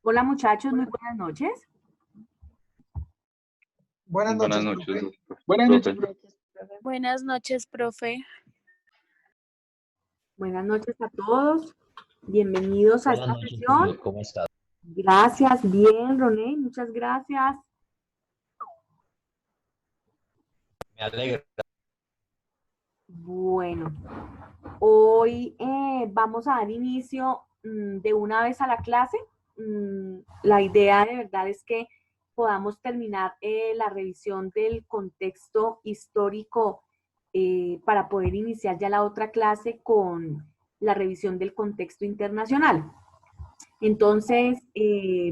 Hola muchachos, muy buenas noches. Buenas Buenas noches, noches, profe. Buenas noches, profe. profe. Buenas noches, profe. Buenas noches a todos. Bienvenidos a Buenas esta noches, sesión. profe, ¿cómo estás? Gracias, bien, Roné, muchas gracias. Me alegra. Bueno, hoy vamos a dar inicio de una vez a la clase. La idea de verdad es que podamos terminar la revisión del contexto histórico para poder iniciar ya la otra clase con la revisión del contexto internacional. Entonces,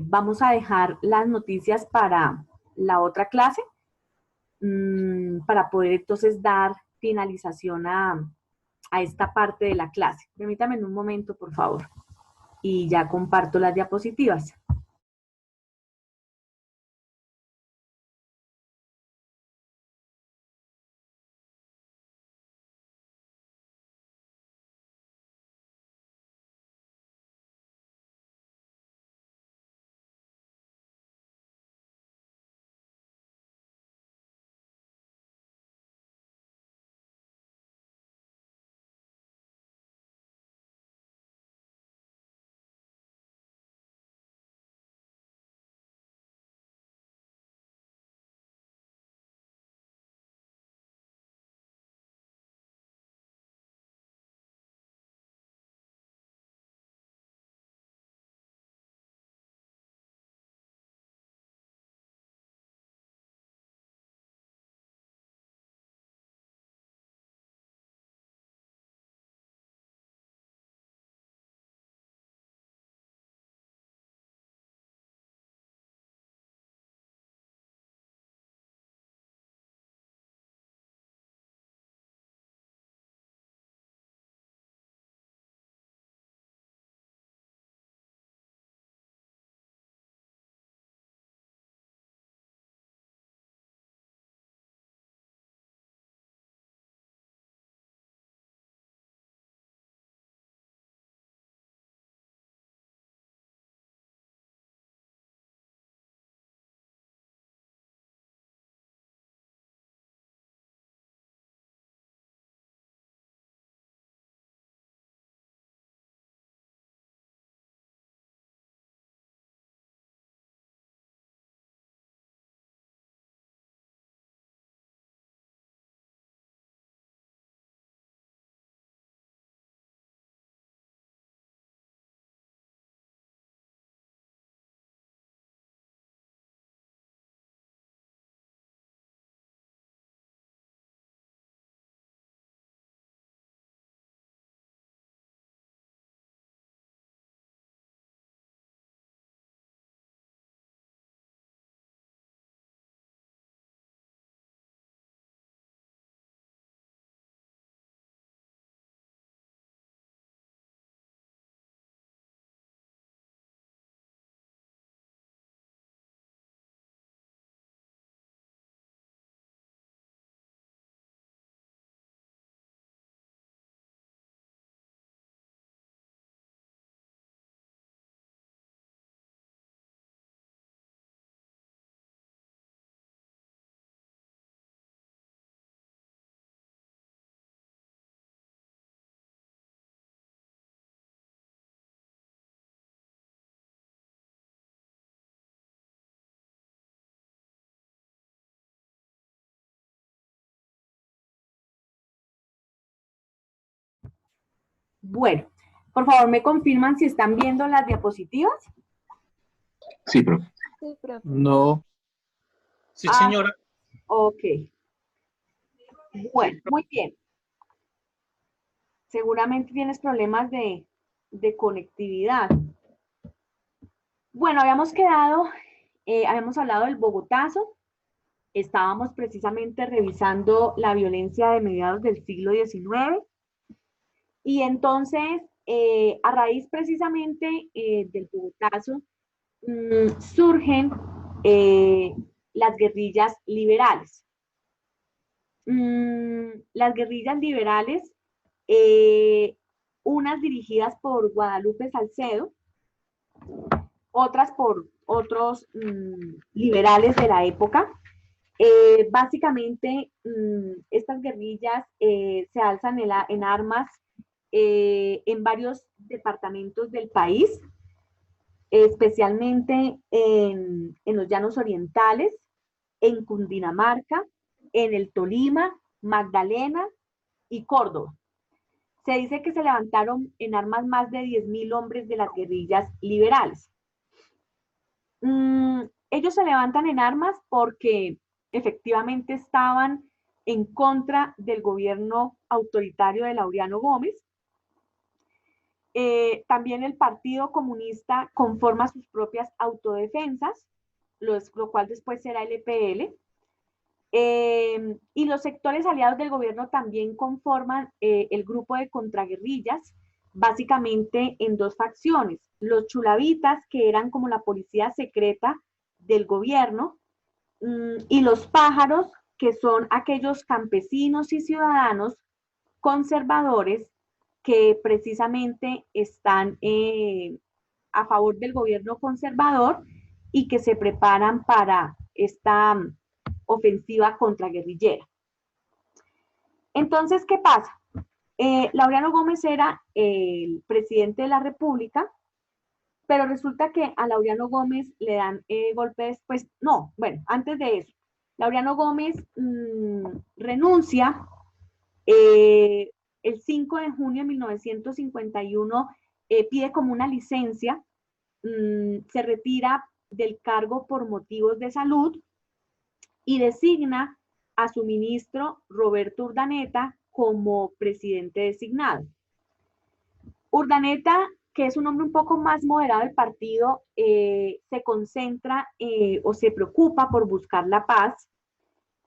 vamos a dejar las noticias para la otra clase, para poder entonces dar finalización a esta parte de la clase. Permítame un momento, por favor, y ya comparto las diapositivas. Bueno, por favor, ¿me confirman si están viendo las diapositivas? Sí, profe. Sí, profe. No. Sí, señora. Ok. Bueno, muy bien. Seguramente tienes problemas de conectividad. Bueno, habíamos hablado del Bogotazo. Estábamos precisamente revisando la violencia de mediados del siglo XIX. Y entonces, a raíz precisamente del Bogotazo, surgen las guerrillas liberales. Las guerrillas liberales, unas dirigidas por Guadalupe Salcedo, otras por otros liberales de la época. Básicamente, estas guerrillas se alzan en armas en varios departamentos del país, especialmente en los llanos orientales, en Cundinamarca, en el Tolima, Magdalena y Córdoba. Se dice que se levantaron en armas más de 10.000 hombres de las guerrillas liberales. Ellos se levantan en armas porque efectivamente estaban en contra del gobierno autoritario de Laureano Gómez. También el Partido Comunista conforma sus propias autodefensas, lo cual después será el EPL. Y los sectores aliados del gobierno también conforman el grupo de contraguerrillas, básicamente en dos facciones. Los chulavitas, que eran como la policía secreta del gobierno, y los pájaros, que son aquellos campesinos y ciudadanos conservadores que precisamente están a favor del gobierno conservador y que se preparan para esta ofensiva contraguerrillera. Entonces, ¿qué pasa? Laureano Gómez era el presidente de la República, pero resulta que a Laureano Gómez le dan golpes, pues no, bueno, antes de eso, Laureano Gómez renuncia el 5 de junio de 1951, pide como una licencia, se retira del cargo por motivos de salud y designa a su ministro Roberto Urdaneta como presidente designado. Urdaneta, que es un hombre un poco más moderado del partido, se concentra o se preocupa por buscar la paz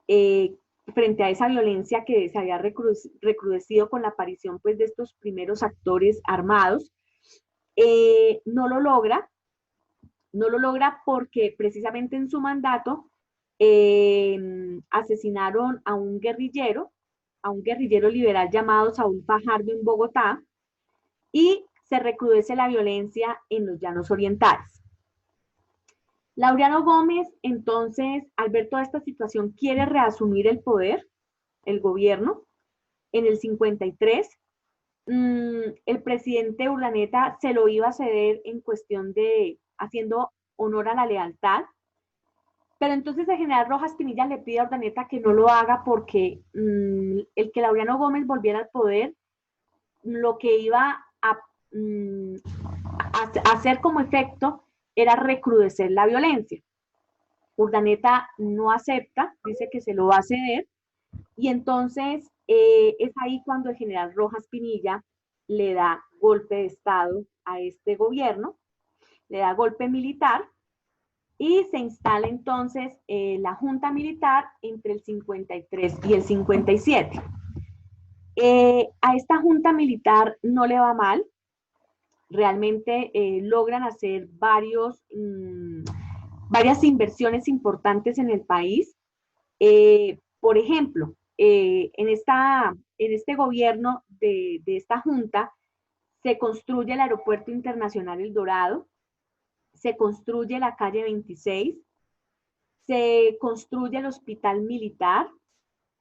frente a esa violencia que se había recrudecido con la aparición pues, de estos primeros actores armados. No lo logra porque precisamente en su mandato asesinaron a un guerrillero liberal llamado Saúl Fajardo en Bogotá, y se recrudece la violencia en los llanos orientales. Laureano Gómez, entonces, al ver toda esta situación, quiere reasumir el poder, el gobierno. En el 53, el presidente Urdaneta se lo iba a ceder en cuestión de haciendo honor a la lealtad, pero entonces el general Rojas Pinilla le pide a Urdaneta que no lo haga porque el que Laureano Gómez volviera al poder, lo que iba a hacer como efecto era recrudecer la violencia. Urdaneta no acepta, dice que se lo va a ceder, y entonces es ahí cuando el general Rojas Pinilla le da golpe de Estado a este gobierno, le da golpe militar, y se instala entonces la Junta Militar entre el 53 y el 57. A esta Junta Militar no le va mal, realmente logran hacer varias inversiones importantes en el país. Por ejemplo, en este gobierno de esta Junta se construye el Aeropuerto Internacional El Dorado, se construye la calle 26, se construye el Hospital Militar,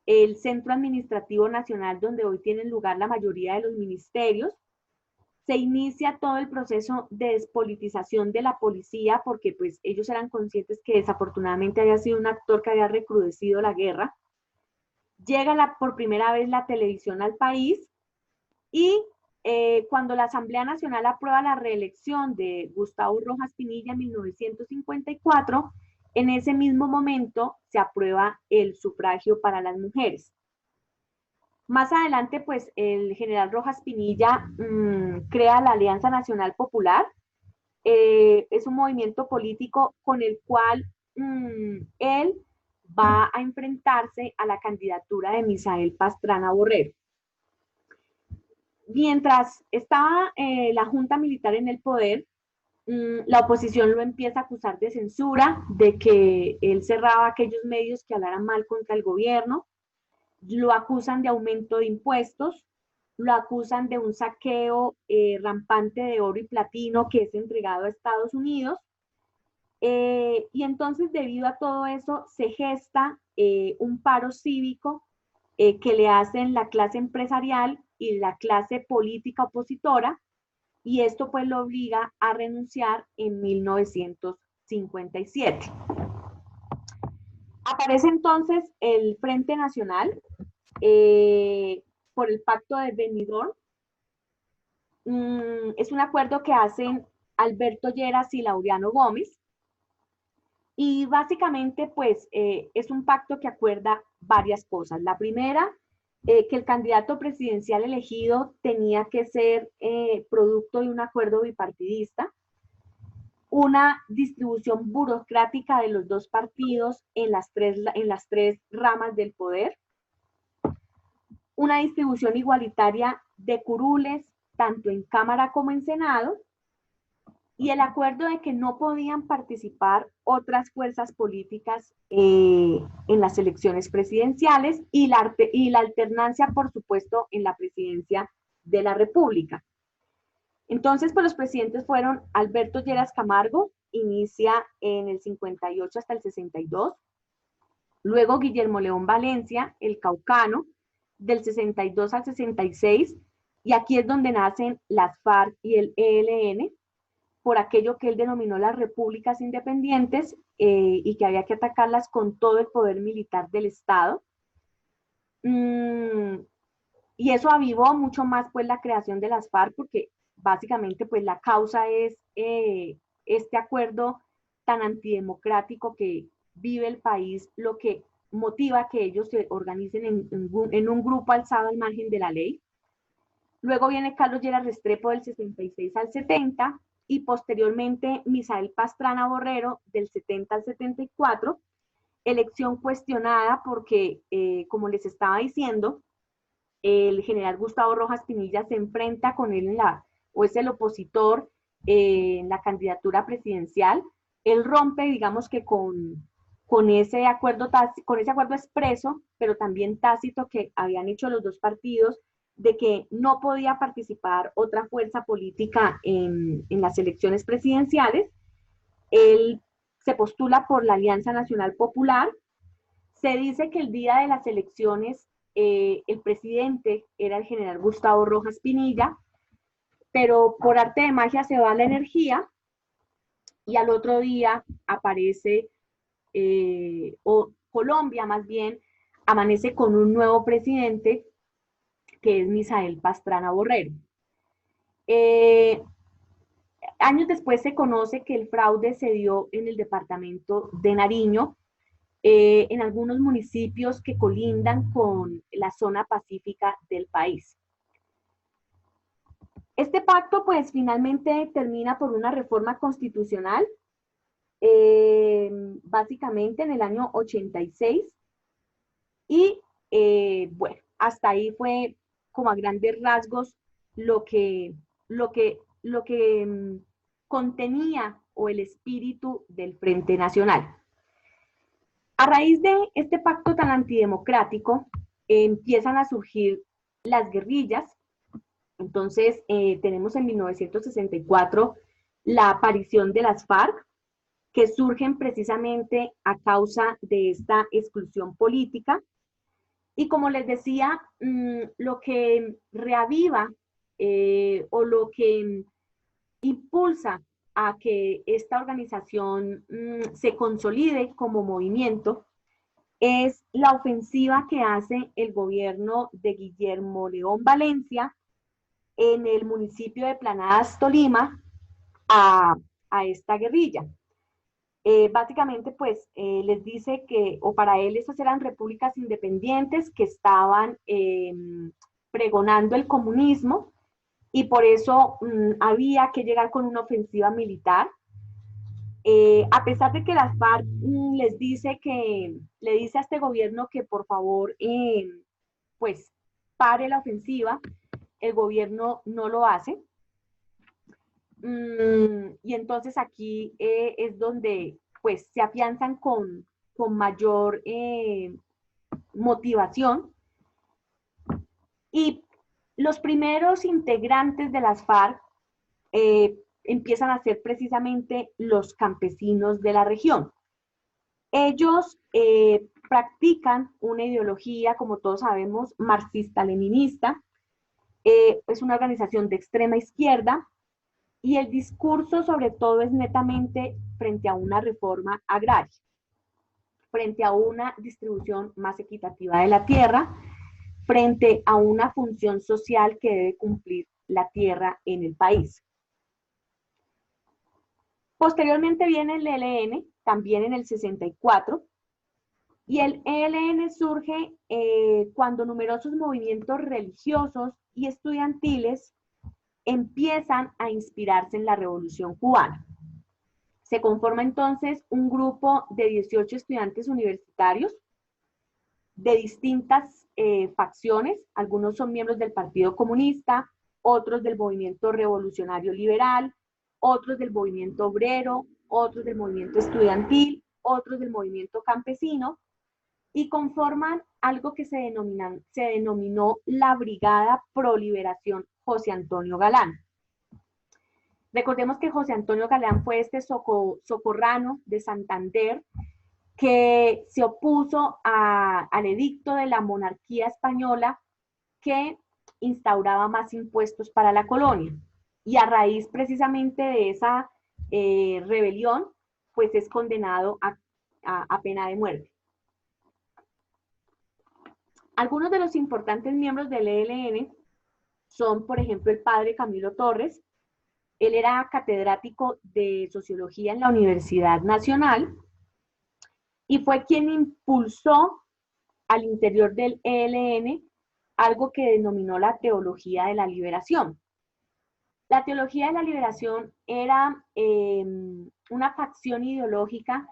el Centro Administrativo Nacional, donde hoy tienen lugar la mayoría de los ministerios. Se inicia todo el proceso de despolitización de la policía, porque pues ellos eran conscientes que desafortunadamente había sido un actor que había recrudecido la guerra. Llega por primera vez la televisión al país, y cuando la Asamblea Nacional aprueba la reelección de Gustavo Rojas Pinilla en 1954, en ese mismo momento se aprueba el sufragio para las mujeres. Más adelante, pues, el general Rojas Pinilla crea la Alianza Nacional Popular. Es un movimiento político con el cual él va a enfrentarse a la candidatura de Misael Pastrana Borrero. Mientras estaba la Junta Militar en el poder, la oposición lo empieza a acusar de censura, de que él cerraba aquellos medios que hablaran mal contra el gobierno, lo acusan de aumento de impuestos, lo acusan de un saqueo rampante de oro y platino que es entregado a Estados Unidos, Y entonces, debido a todo eso, se gesta un paro cívico que le hacen la clase empresarial y la clase política opositora, y esto pues lo obliga a renunciar en 1957. Aparece entonces el Frente Nacional por el Pacto de Benidorm. Es un acuerdo que hacen Alberto Lleras y Laureano Gómez, y básicamente pues es un pacto que acuerda varias cosas. La primera, que el candidato presidencial elegido tenía que ser producto de un acuerdo bipartidista, una distribución burocrática de los dos partidos en las tres ramas del poder, una distribución igualitaria de curules tanto en Cámara como en Senado, y el acuerdo de que no podían participar otras fuerzas políticas en las elecciones presidenciales, y la alternancia, por supuesto, en la presidencia de la República. Entonces, pues los presidentes fueron Alberto Lleras Camargo, inicia en el 58 hasta el 62, luego Guillermo León Valencia, el Caucano, del 62 al 66, y aquí es donde nacen las FARC y el ELN, por aquello que él denominó las repúblicas independientes, y que había que atacarlas con todo el poder militar del Estado. Y eso avivó mucho más pues la creación de las FARC, porque básicamente pues la causa es este acuerdo tan antidemocrático que vive el país, lo que motiva que ellos se organicen en un grupo alzado al margen de la ley. Luego viene Carlos Lleras Restrepo del 66 al 70, y posteriormente Misael Pastrana Borrero del 70 al 74, elección cuestionada porque, como les estaba diciendo, el general Gustavo Rojas Pinilla se enfrenta con él o es el opositor en la candidatura presidencial. Él rompe, digamos que con ese acuerdo expreso, pero también tácito, que habían hecho los dos partidos, de que no podía participar otra fuerza política en las elecciones presidenciales. Él se postula por la Alianza Nacional Popular. Se dice que el día de las elecciones el presidente era el general Gustavo Rojas Pinilla, pero por arte de magia se va la energía, y al otro día aparece, o Colombia más bien, amanece con un nuevo presidente, que es Misael Pastrana Borrero. Años después se conoce que el fraude se dio en el departamento de Nariño, en algunos municipios que colindan con la zona pacífica del país. Este pacto pues finalmente termina por una reforma constitucional, básicamente en el año 86, y bueno, hasta ahí fue como a grandes rasgos lo que contenía, o el espíritu del Frente Nacional. A raíz de este pacto tan antidemocrático, empiezan a surgir las guerrillas. Entonces, tenemos en 1964 la aparición de las FARC, que surgen precisamente a causa de esta exclusión política. Y como les decía, lo que reaviva o lo que impulsa a que esta organización se consolide como movimiento es la ofensiva que hace el gobierno de Guillermo León Valencia en el municipio de Planadas, Tolima, a esta guerrilla. Básicamente, pues, les dice que, o para él, estas eran repúblicas independientes que estaban pregonando el comunismo, y por eso había que llegar con una ofensiva militar. A pesar de que las FARC le dice a este gobierno que por favor, pues, pare la ofensiva, el gobierno no lo hace. Y entonces aquí es donde pues se afianzan con mayor motivación, y los primeros integrantes de las FARC empiezan a ser precisamente los campesinos de la región. Ellos practican una ideología, como todos sabemos, marxista-leninista. Es una organización de extrema izquierda y el discurso sobre todo es netamente frente a una reforma agraria, frente a una distribución más equitativa de la tierra, frente a una función social que debe cumplir la tierra en el país. Posteriormente viene el ELN, también en el 64, y el ELN surge cuando numerosos movimientos religiosos y estudiantiles empiezan a inspirarse en la Revolución Cubana. Se conforma entonces un grupo de 18 estudiantes universitarios de distintas facciones, algunos son miembros del Partido Comunista, otros del Movimiento Revolucionario Liberal, otros del Movimiento Obrero, otros del Movimiento Estudiantil, otros del Movimiento Campesino, y conforman algo que se denominó la Brigada Pro Liberación José Antonio Galán. Recordemos que José Antonio Galán fue este socorrano de Santander que se opuso al edicto de la monarquía española que instauraba más impuestos para la colonia. Y a raíz precisamente de esa rebelión, pues es condenado a pena de muerte. Algunos de los importantes miembros del ELN son, por ejemplo, el padre Camilo Torres. Él era catedrático de Sociología en la Universidad Nacional y fue quien impulsó al interior del ELN algo que denominó la teología de la liberación. La teología de la liberación era una facción ideológica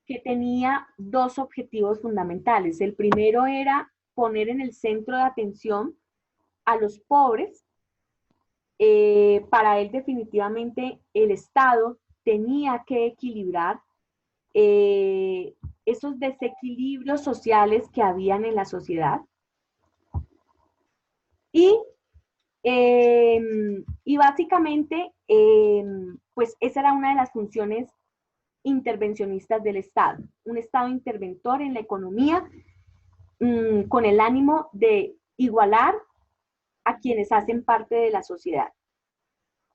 que tenía dos objetivos fundamentales. El primero era poner en el centro de atención a los pobres. Para él definitivamente el Estado tenía que equilibrar esos desequilibrios sociales que habían en la sociedad. Y básicamente, pues esa era una de las funciones intervencionistas del Estado, un Estado interventor en la economía con el ánimo de igualar a quienes hacen parte de la sociedad.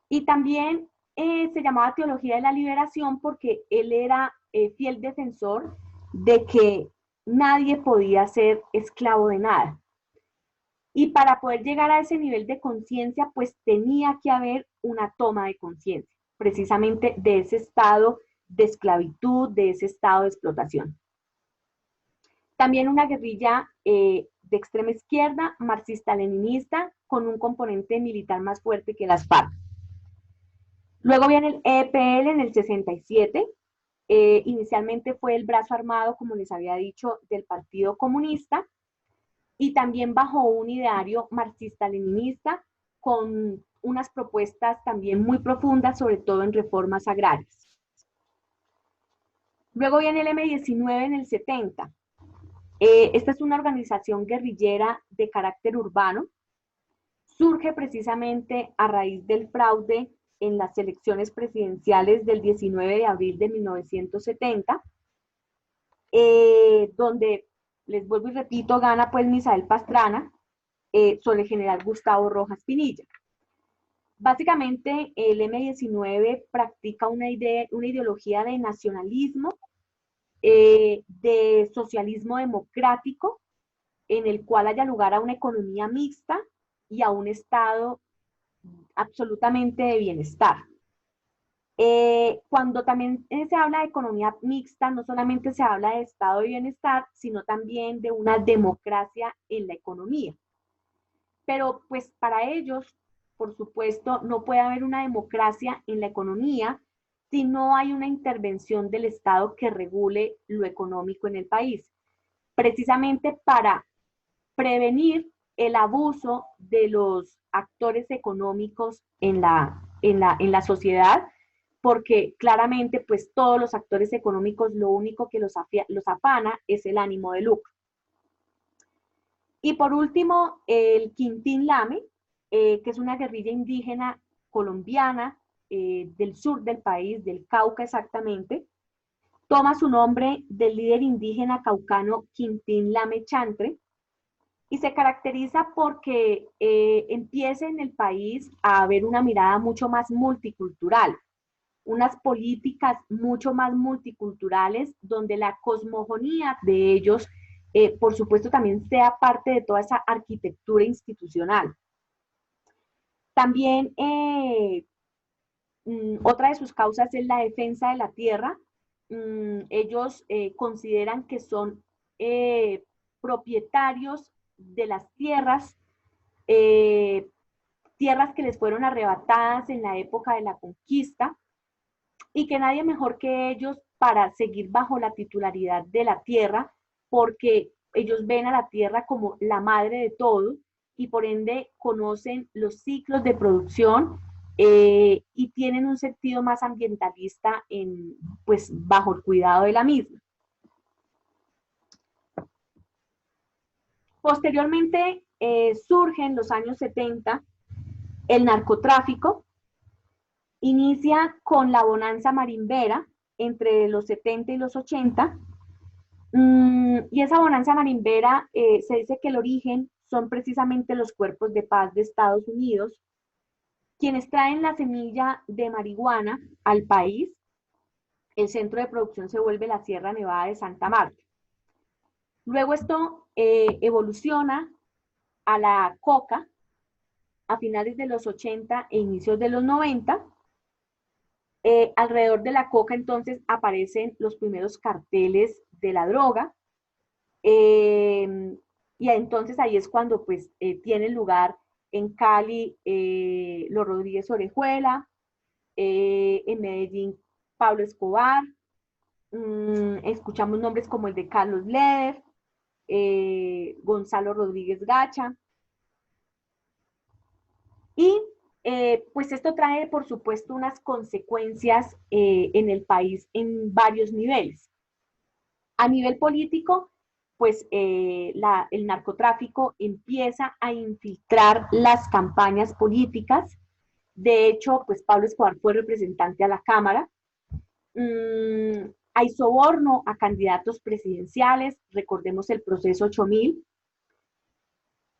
Y también se llamaba teología de la liberación porque él era fiel defensor de que nadie podía ser esclavo de nada. Y para poder llegar a ese nivel de conciencia, pues tenía que haber una toma de conciencia, precisamente de ese estado de esclavitud, de ese estado de explotación. También una guerrilla de extrema izquierda, marxista-leninista, con un componente militar más fuerte que las FARC. Luego viene el EPL en el 67, inicialmente fue el brazo armado, como les había dicho, del Partido Comunista, y también bajo un ideario marxista-leninista con unas propuestas también muy profundas, sobre todo en reformas agrarias. Luego viene el M19 en el 70. Esta es una organización guerrillera de carácter urbano. Surge precisamente a raíz del fraude en las elecciones presidenciales del 19 de abril de 1970, donde, les vuelvo y repito, gana pues Misael Pastrana sobre el general Gustavo Rojas Pinilla. Básicamente el M19 practica una ideología de nacionalismo, de socialismo democrático, en el cual haya lugar a una economía mixta y a un Estado absolutamente de bienestar. Cuando también se habla de economía mixta, no solamente se habla de estado de bienestar, sino también de una democracia en la economía. Pero pues para ellos, por supuesto, no puede haber una democracia en la economía si no hay una intervención del Estado que regule lo económico en el país, precisamente para prevenir el abuso de los actores económicos en la sociedad, porque claramente pues todos los actores económicos lo único que los afana es el ánimo de lucro. Y por último, el Quintín Lame, que es una guerrilla indígena colombiana del sur del país, del Cauca exactamente, toma su nombre del líder indígena caucano Quintín Lame Chantre y se caracteriza porque empieza en el país a haber una mirada mucho más multicultural, unas políticas mucho más multiculturales, donde la cosmogonía de ellos, por supuesto, también sea parte de toda esa arquitectura institucional. También otra de sus causas es la defensa de la tierra. Ellos consideran que son propietarios de las tierras, tierras que les fueron arrebatadas en la época de la conquista, y que nadie mejor que ellos para seguir bajo la titularidad de la tierra, porque ellos ven a la tierra como la madre de todo y por ende conocen los ciclos de producción y tienen un sentido más ambientalista pues, bajo el cuidado de la misma. Posteriormente surge en los años 70 el narcotráfico. Inicia con la bonanza marimbera entre los 70 y los 80. Y esa bonanza marimbera se dice que el origen son precisamente los cuerpos de paz de Estados Unidos, quienes traen la semilla de marihuana al país. El centro de producción se vuelve la Sierra Nevada de Santa Marta. Luego esto evoluciona a la coca a finales de los 80 e inicios de los 90. Alrededor de la coca entonces aparecen los primeros carteles de la droga, y entonces ahí es cuando pues tiene lugar en Cali los Rodríguez Orejuela, en Medellín Pablo Escobar, escuchamos nombres como el de Carlos Leder, Gonzalo Rodríguez Gacha, y pues esto trae, por supuesto, unas consecuencias en el país en varios niveles. A nivel político, pues el narcotráfico empieza a infiltrar las campañas políticas. De hecho, pues Pablo Escobar fue representante a la Cámara. Hay soborno a candidatos presidenciales, recordemos el proceso 8000.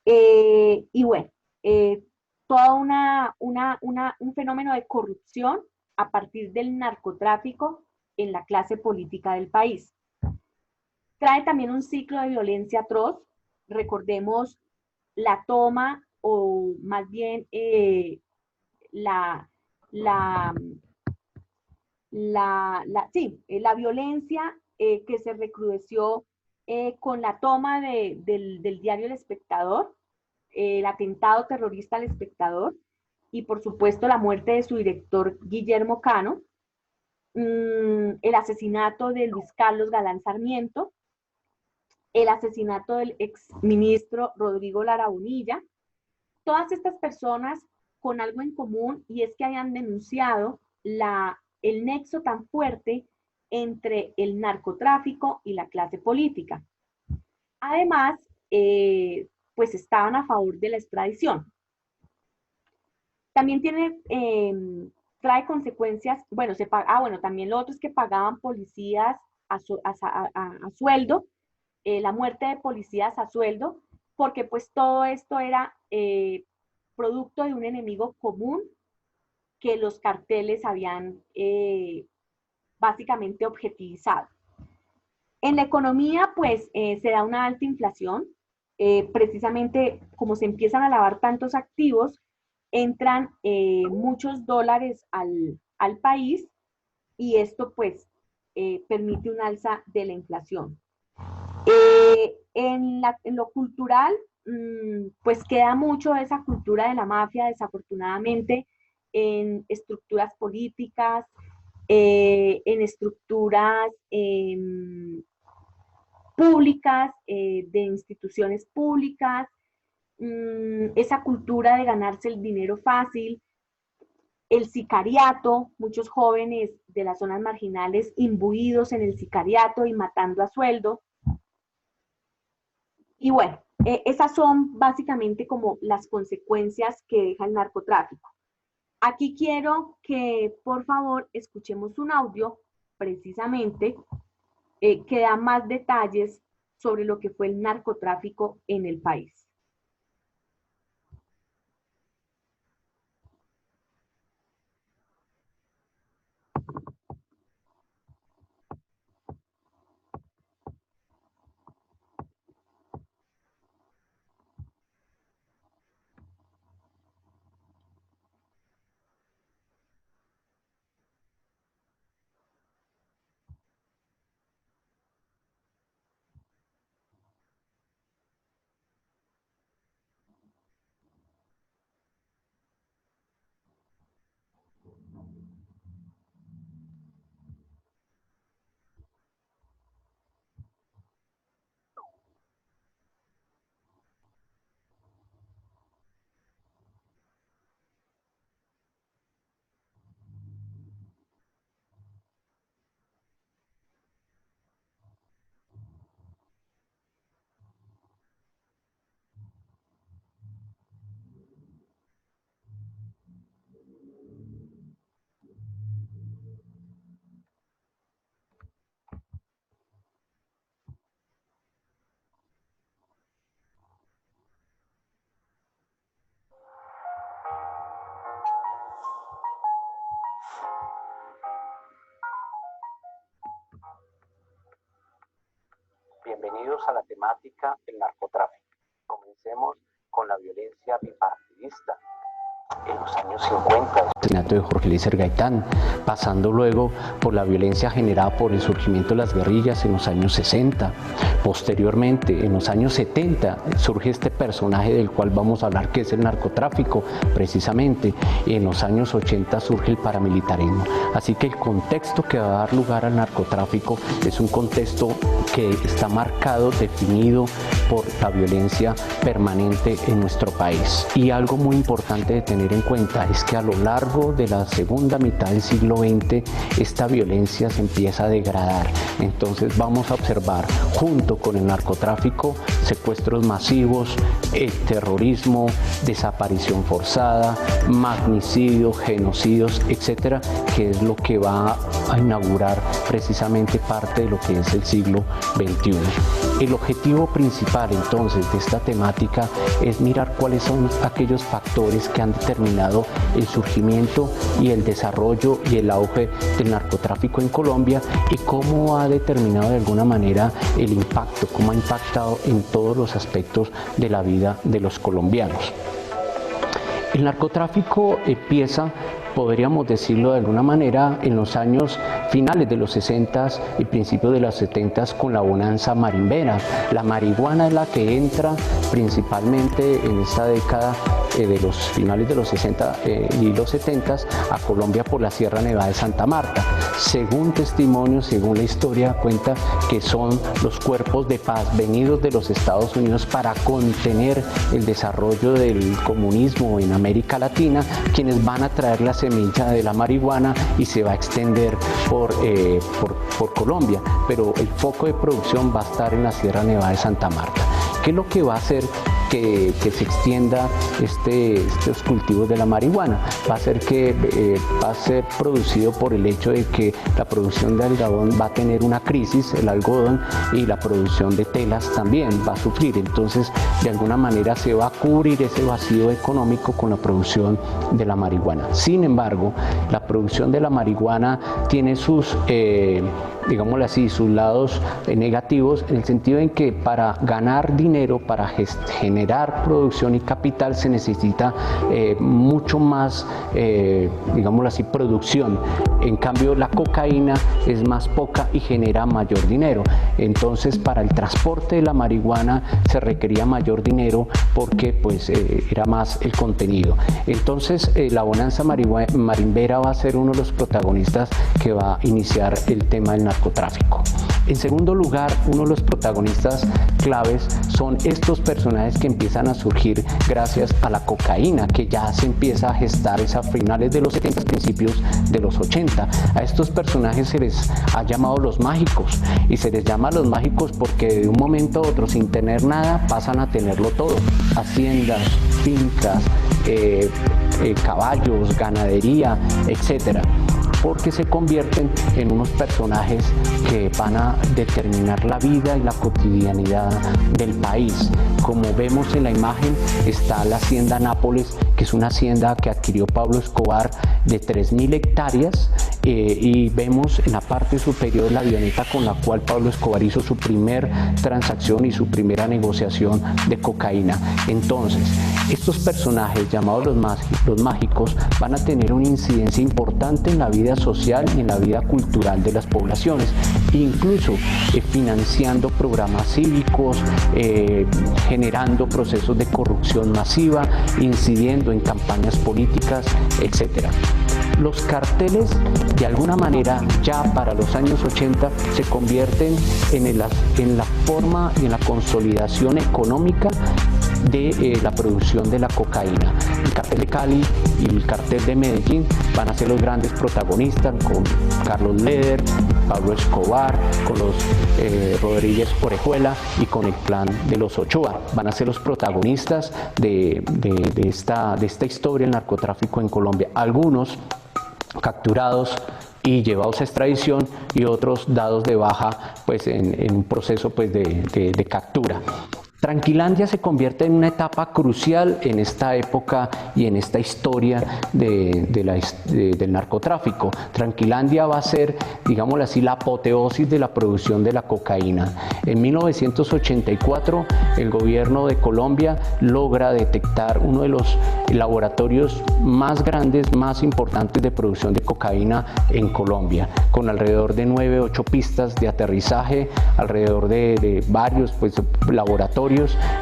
Y bueno, toda un fenómeno de corrupción a partir del narcotráfico en la clase política del país. Trae también un ciclo de violencia atroz. Recordemos la toma, o más bien la violencia que se recrudeció con la toma del diario El Espectador, el atentado terrorista al Espectador, y por supuesto la muerte de su director Guillermo Cano, el asesinato de Luis Carlos Galán Sarmiento, el asesinato del exministro Rodrigo Lara Bonilla. Todas estas personas con algo en común, y es que hayan denunciado el nexo tan fuerte entre el narcotráfico y la clase política. Además, pues estaban a favor de la extradición. También trae consecuencias, bueno, también lo otro es que pagaban policías a sueldo, la muerte de policías a sueldo, porque pues todo esto era producto de un enemigo común que los carteles habían básicamente objetivizado. En la economía, pues, se da una alta inflación, precisamente como se empiezan a lavar tantos activos, entran muchos dólares al país, y esto, pues, permite un alza de la inflación. En lo cultural, pues queda mucho de esa cultura de la mafia, desafortunadamente, en estructuras políticas, en estructuras públicas, de instituciones públicas, esa cultura de ganarse el dinero fácil, el sicariato, muchos jóvenes de las zonas marginales imbuidos en el sicariato y matando a sueldo. Y bueno, esas son básicamente como las consecuencias que deja el narcotráfico. Aquí quiero que por favor escuchemos un audio precisamente que da más detalles sobre lo que fue el narcotráfico en el país. Bienvenidos a la temática del narcotráfico. Comencemos con la violencia bipartidista. En los años 50, el asesinato de Jorge Eliezer Gaitán, pasando luego por la violencia generada por el surgimiento de las guerrillas en los años 60. Posteriormente, en los años 70, surge este personaje del cual vamos a hablar, que es el narcotráfico, precisamente. Y en los años 80 surge el paramilitarismo. Así que el contexto que va a dar lugar al narcotráfico es un contexto que está marcado, definido por la violencia permanente en nuestro país. Y algo muy importante de tener en cuenta es que a lo largo de la segunda mitad del siglo XX esta violencia se empieza a degradar. Entonces vamos a observar junto con el narcotráfico secuestros masivos, terrorismo, desaparición forzada, magnicidios, genocidios, etcétera, que es lo que va a inaugurar precisamente parte de lo que es el siglo XXI. El objetivo principal entonces de esta temática es mirar cuáles son aquellos factores que han determinado el surgimiento y el desarrollo y el auge del narcotráfico en Colombia y cómo ha determinado de alguna manera el impacto, cómo ha impactado en todos los aspectos de la vida de los colombianos. El narcotráfico empieza, podríamos decirlo de alguna manera, en los años finales de los 60 y principios de los 70 con la bonanza marimbera. La marihuana es la que entra principalmente en esta década de los finales de los 60 y los 70 a Colombia por la Sierra Nevada de Santa Marta. Según testimonios, según la historia, cuenta que son los cuerpos de paz venidos de los Estados Unidos para contener el desarrollo del comunismo en América Latina, quienes van a traer la semilla de la marihuana y se va a extender por Colombia, pero el foco de producción va a estar en la Sierra Nevada de Santa Marta. ¿Qué es lo que va a hacer que se extienda estos cultivos de la marihuana? Va a ser que va a ser producido por el hecho de que la producción de algodón va a tener una crisis, el algodón, y la producción de telas también va a sufrir. Entonces, de alguna manera se va a cubrir ese vacío económico con la producción de la marihuana. Sin embargo, la producción de la marihuana tiene sus, digámoslo así, sus lados negativos, en el sentido en que para ganar dinero, para generar producción y capital, se necesita mucho más, digámoslo así, producción. En cambio, la cocaína es más poca y genera mayor dinero. Entonces, para el transporte de la marihuana se requería mayor dinero porque pues era más el contenido. Entonces, la bonanza marimbera va a ser uno de los protagonistas que va a iniciar el tema del narcotráfico. En segundo lugar, uno de los protagonistas claves son estos personajes que empiezan a surgir gracias a la cocaína, que ya se empieza a gestar a finales de los 70, principios de los 80. A estos personajes se les ha llamado los mágicos, y se les llama los mágicos porque de un momento a otro, sin tener nada, pasan a tenerlo todo: haciendas, fincas, caballos, ganadería, etcétera, porque se convierten en unos personajes que van a determinar la vida y la cotidianidad del país. Como vemos en la imagen, está la hacienda Nápoles, que es una hacienda que adquirió Pablo Escobar de 3.000 hectáreas, y vemos en la parte superior la avioneta con la cual Pablo Escobar hizo su primer transacción y su primera negociación de cocaína. Entonces, estos personajes llamados los mágicos van a tener una incidencia importante en la vida social y en la vida cultural de las poblaciones, incluso financiando programas cívicos, generando procesos de corrupción masiva, incidiendo en campañas políticas, etc. Los carteles, de alguna manera, ya para los años 80 se convierten en la forma y en la consolidación económica de la producción de la cocaína. El cartel de Cali y el cartel de Medellín van a ser los grandes protagonistas, con Carlos Leder, Pablo Escobar, con los Rodríguez Orejuela y con el clan de los Ochoa. Van a ser los protagonistas de esta historia del narcotráfico en Colombia. Algunos capturados y llevados a extradición, y otros dados de baja pues en un proceso pues de captura. Tranquilandia se convierte en una etapa crucial en esta época y en esta historia del narcotráfico. Tranquilandia va a ser, digámoslo así, la apoteosis de la producción de la cocaína. En 1984, el gobierno de Colombia logra detectar uno de los laboratorios más grandes, más importantes de producción de cocaína en Colombia, con alrededor de 9-8 pistas de aterrizaje, alrededor de varios laboratorios,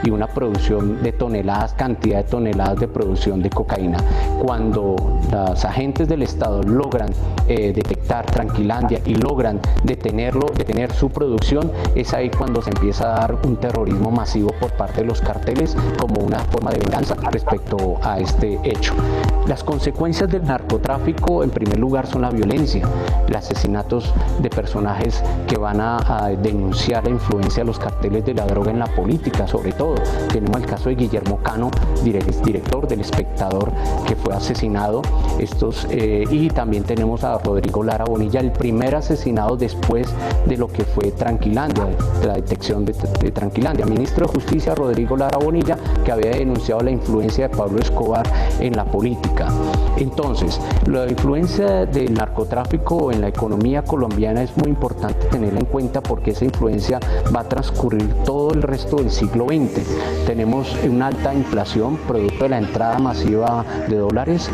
y una producción de toneladas, cantidad de toneladas de producción de cocaína. Cuando los agentes del Estado logran detectar Tranquilandia y logran detener su producción, es ahí cuando se empieza a dar un terrorismo masivo por parte de los carteles como una forma de venganza respecto a este hecho. Las consecuencias del narcotráfico, en primer lugar, son la violencia, los asesinatos de personajes que van a denunciar la influencia de los carteles de la droga en la política. Sobre todo, tenemos el caso de Guillermo Cano, director del Espectador, que fue asesinado. Y también tenemos a Rodrigo Lara Bonilla, el primer asesinado después de lo que fue Tranquilandia, de la detección de Tranquilandia. Ministro de Justicia Rodrigo Lara Bonilla, que había denunciado la influencia de Pablo Escobar en la política. Entonces, la influencia del narcotráfico en la economía colombiana es muy importante tenerla en cuenta, porque esa influencia va a transcurrir todo el resto del siglo XX. Tenemos una alta inflación producto de la entrada masiva de dólares,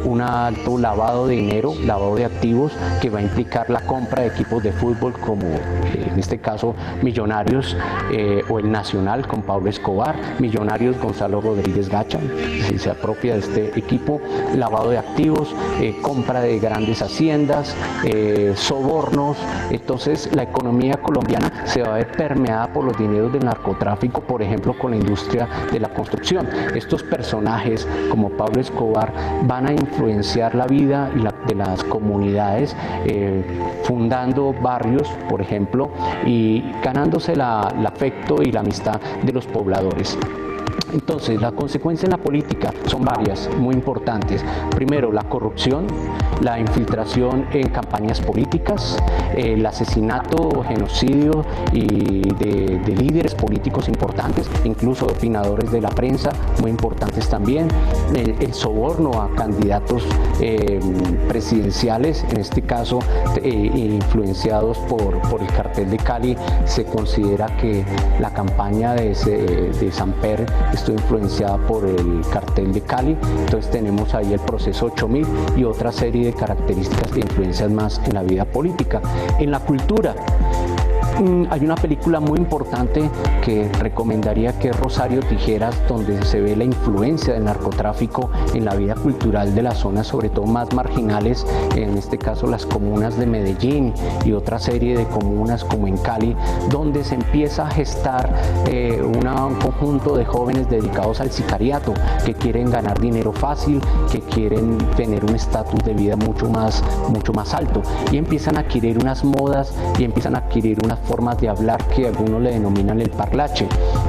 un alto lavado de dinero, lavado de activos, que va a implicar la compra de equipos de fútbol como en este caso Millonarios o el Nacional con Pablo Escobar, Millonarios Gonzalo Rodríguez Gacha, si se apropia de este equipo, lavado de activos, compra de grandes haciendas, sobornos. Entonces la economía colombiana se va a ver permeada por los dineros del narcotráfico, por ejemplo con la industria de la construcción. Estos personajes como Pablo Escobar van a influenciar la vida de las comunidades, fundando barrios, por ejemplo, y ganándose el afecto y la amistad de los pobladores. Entonces, las consecuencias en la política son varias, muy importantes. Primero, la corrupción, la infiltración en campañas políticas, el asesinato o genocidio de líderes políticos importantes, incluso opinadores de la prensa, muy importantes también, el soborno a candidatos presidenciales, en este caso influenciados por el cartel de Cali. Se considera que la campaña de Samper estuvo influenciada por el cartel de Cali. Entonces tenemos ahí el proceso 8000 y otra serie de características de influencias más en la vida política. En la cultura, hay una película muy importante que recomendaría, que es Rosario Tijeras, donde se ve la influencia del narcotráfico en la vida cultural de las zonas, sobre todo más marginales, en este caso las comunas de Medellín y otra serie de comunas como en Cali, donde se empieza a gestar un conjunto de jóvenes dedicados al sicariato, que quieren ganar dinero fácil, que quieren tener un estatus de vida mucho más alto, y empiezan a adquirir unas modas y empiezan a adquirir unas formas de hablar que algunos le denominan el parlache.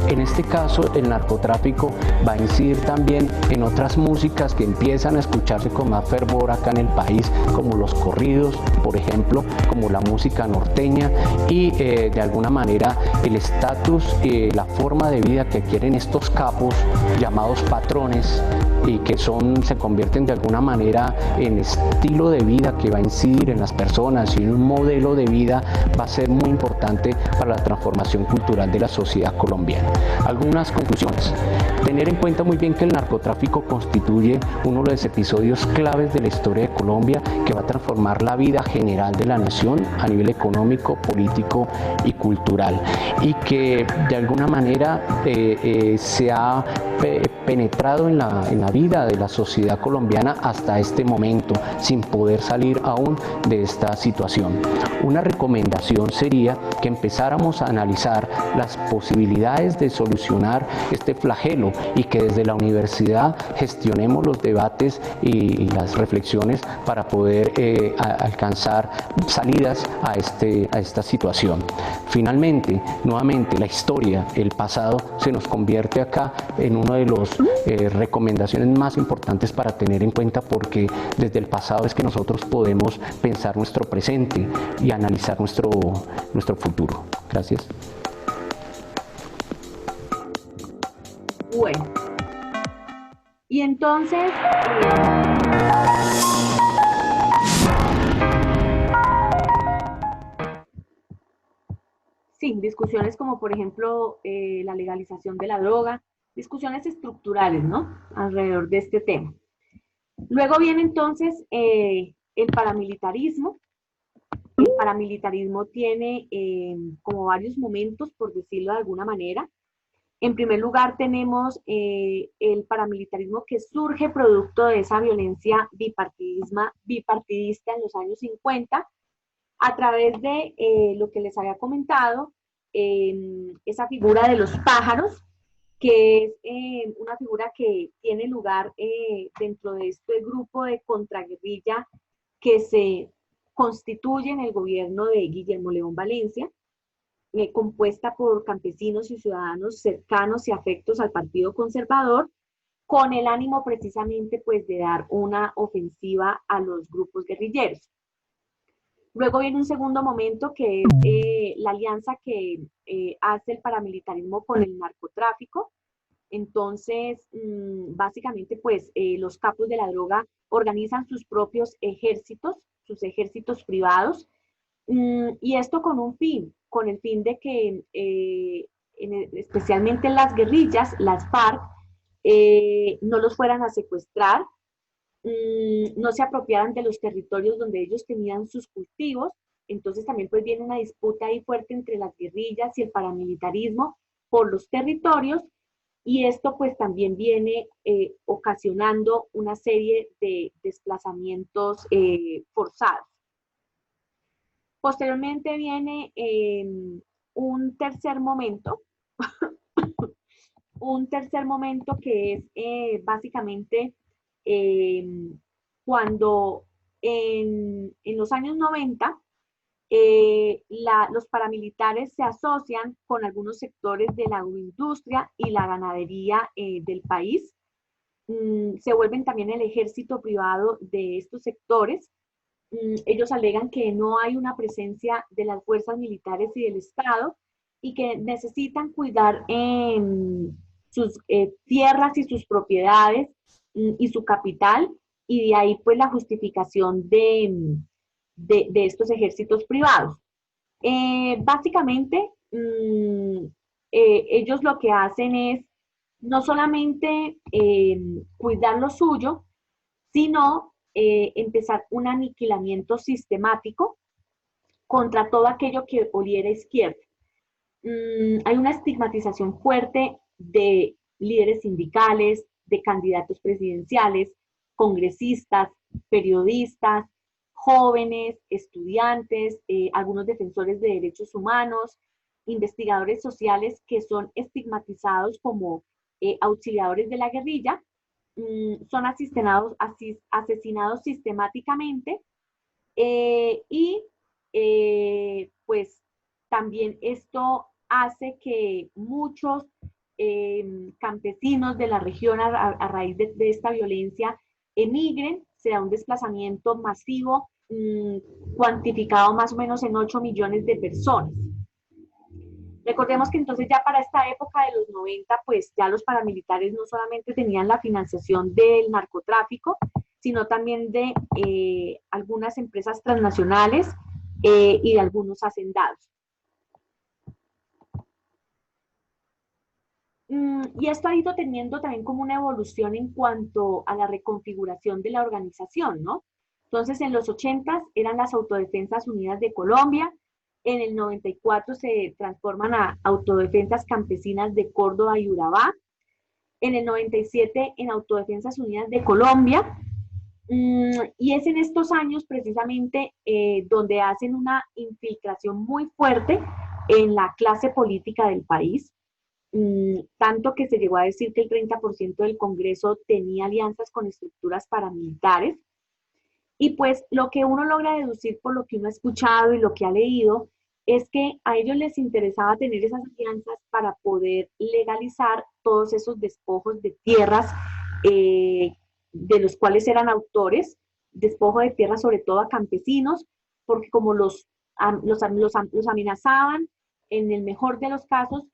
En este caso, el narcotráfico va a incidir también en otras músicas que empiezan a escucharse con más fervor acá en el país, como los corridos, por ejemplo, como la música norteña y de alguna manera el estatus, la forma de vida que quieren estos capos llamados patrones y que se convierten de alguna manera en estilo de vida que va a incidir en las personas y en un modelo de vida va a ser muy importante para la transformación cultural de la sociedad colombiana. Algunas conclusiones. Tener en cuenta muy bien que el narcotráfico constituye uno de los episodios claves de la historia de Colombia que va a transformar la vida general de la nación a nivel económico, político y cultural y que de alguna manera se ha penetrado en la vida de la sociedad colombiana hasta este momento sin poder salir aún de esta situación. Una recomendación sería que empezáramos a analizar las posibilidades de solucionar este flagelo y que desde la universidad gestionemos los debates y las reflexiones para poder alcanzar salidas a esta situación. Finalmente, nuevamente, la historia, el pasado, se nos convierte acá en una de las recomendaciones más importantes para tener en cuenta porque desde el pasado es que nosotros podemos pensar nuestro presente y analizar nuestro futuro. Gracias. Bueno, y entonces, sí, discusiones como por ejemplo la legalización de la droga, discusiones estructurales, ¿no? Alrededor de este tema. Luego viene entonces el paramilitarismo. El paramilitarismo tiene como varios momentos, por decirlo de alguna manera. En primer lugar tenemos el paramilitarismo que surge producto de esa violencia bipartidista en los años 50 a través de lo que les había comentado, esa figura de los pájaros, que es una figura que tiene lugar dentro de este grupo de contraguerrilla que se constituye en el gobierno de Guillermo León Valencia, compuesta por campesinos y ciudadanos cercanos y afectos al Partido Conservador, con el ánimo precisamente pues de dar una ofensiva a los grupos guerrilleros. Luego viene un segundo momento que es la alianza que hace el paramilitarismo con el narcotráfico. Entonces, básicamente, pues los capos de la droga organizan sus propios ejércitos, sus ejércitos privados, y esto con un fin, con el fin de que especialmente las guerrillas, las FARC, no los fueran a secuestrar, no se apropiaran de los territorios donde ellos tenían sus cultivos. Entonces también pues viene una disputa ahí fuerte entre las guerrillas y el paramilitarismo por los territorios, y esto pues también viene ocasionando una serie de desplazamientos forzados. Posteriormente viene un tercer momento, que es básicamente cuando en los años 90 los paramilitares se asocian con algunos sectores de la agroindustria y la ganadería del país. Se vuelven también el ejército privado de estos sectores. Ellos alegan que no hay una presencia de las fuerzas militares y del Estado y que necesitan cuidar sus tierras y sus propiedades y su capital, y de ahí pues la justificación de estos ejércitos privados. Básicamente, ellos lo que hacen es no solamente cuidar lo suyo, sino empezar un aniquilamiento sistemático contra todo aquello que oliera izquierda. Hay una estigmatización fuerte de líderes sindicales, de candidatos presidenciales, congresistas, periodistas, jóvenes, estudiantes, algunos defensores de derechos humanos, investigadores sociales que son estigmatizados como auxiliadores de la guerrilla, son asesinados sistemáticamente y pues también esto hace que muchos campesinos de la región a raíz de esta violencia emigren. Se da un desplazamiento masivo, cuantificado más o menos en 8 millones de personas. Recordemos que entonces ya para esta época de los 90, pues ya los paramilitares no solamente tenían la financiación del narcotráfico, sino también de algunas empresas transnacionales y de algunos hacendados. Y esto ha ido teniendo también como una evolución en cuanto a la reconfiguración de la organización, ¿no? Entonces, en los 80 eran las Autodefensas Unidas de Colombia, en el 94 se transforman a Autodefensas Campesinas de Córdoba y Urabá, en el 97 en Autodefensas Unidas de Colombia, y es en estos años precisamente donde hacen una infiltración muy fuerte en la clase política del país, tanto que se llegó a decir que el 30% del Congreso tenía alianzas con estructuras paramilitares. Y pues lo que uno logra deducir por lo que uno ha escuchado y lo que ha leído es que a ellos les interesaba tener esas alianzas para poder legalizar todos esos despojos de tierras de los cuales eran autores, despojo de tierras sobre todo a campesinos, porque como los amenazaban en el mejor de los casos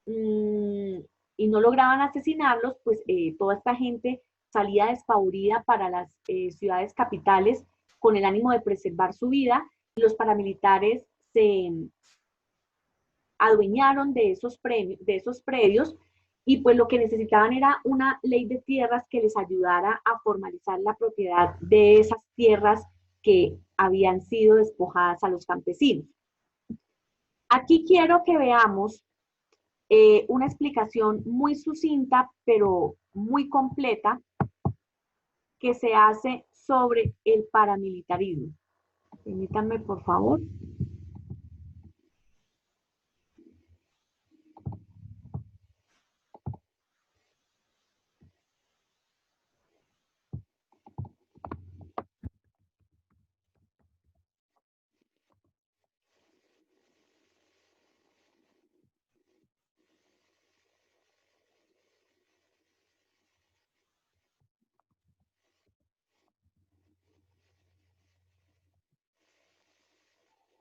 y no lograban asesinarlos, pues toda esta gente salía despavorida para las ciudades capitales con el ánimo de preservar su vida. Los paramilitares se adueñaron de esos predios y pues lo que necesitaban era una ley de tierras que les ayudara a formalizar la propiedad de esas tierras que habían sido despojadas a los campesinos. Aquí quiero que veamos una explicación muy sucinta pero muy completa que se hace sobre el paramilitarismo. Permítanme, por favor.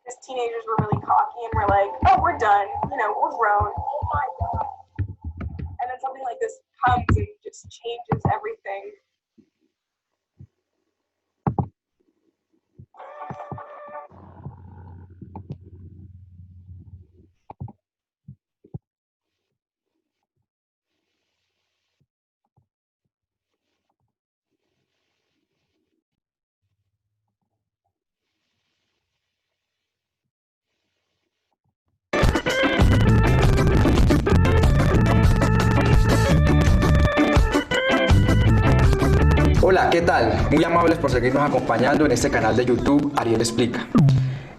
As teenagers, we're really cocky and we're like, oh, we're done, you know, we're grown. And then something like this comes and just changes everything. Hola, ¿qué tal? Muy amables por seguirnos acompañando en este canal de YouTube Ariel Explica.